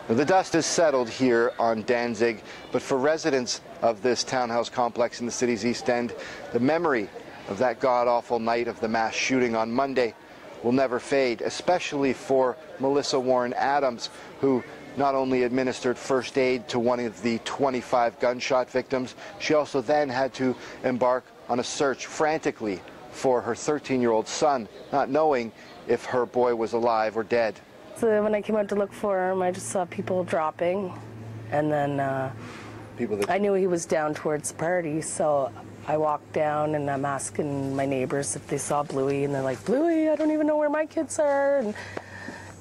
The dust has settled here on Danzig, but for residents of this townhouse complex in the city's East End, the memory of that god-awful night of the mass shooting on Monday will never fade, especially for Melissa Warren Adams, who not only administered first aid to one of the 25 gunshot victims, she also then had to embark on a search frantically for her 13-year-old son, not knowing if her boy was alive or dead. So when I came out to look for him, I just saw people dropping, and then I knew he was down towards the party, so I walked down and I'm asking my neighbors if they saw Bluey, and they're like, Bluey, I don't even know where my kids are. And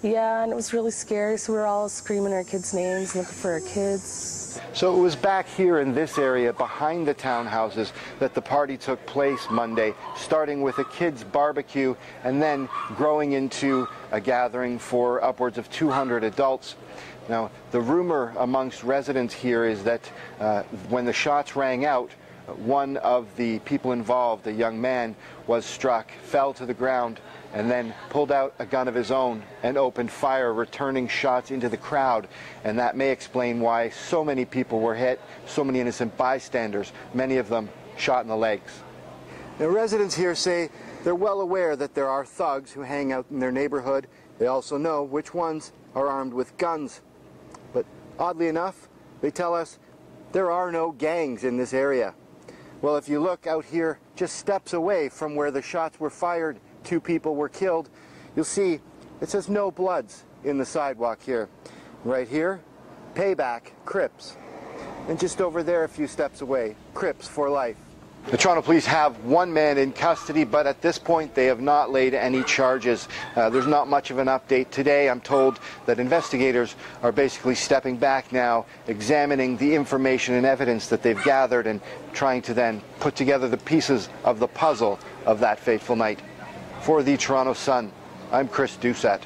yeah, and it was really scary, so we were all screaming our kids' names, looking for our kids. So it was back here in this area behind the townhouses that the party took place Monday, starting with a kids' barbecue and then growing into a gathering for upwards of 200 adults. Now, the rumor amongst residents here is that when the shots rang out, one of the people involved, a young man, was struck, fell to the ground, and then pulled out a gun of his own and opened fire, returning shots into the crowd. And that may explain why so many people were hit, so many innocent bystanders, many of them shot in the legs. Now, residents here say they're well aware that there are thugs who hang out in their neighborhood. They also know which ones are armed with guns. But oddly enough, they tell us there are no gangs in this area. Well, if you look out here just steps away from where the shots were fired, 2 people were killed, you'll see it says no bloods in the sidewalk here. Right here, payback, Crips. And just over there a few steps away, Crips for life. The Toronto Police have one man in custody, but at this point they have not laid any charges. There's not much of an update today. I'm told that investigators are basically stepping back now, examining the information and evidence that they've gathered and trying to then put together the pieces of the puzzle of that fateful night. For the Toronto Sun, I'm Chris Doucette.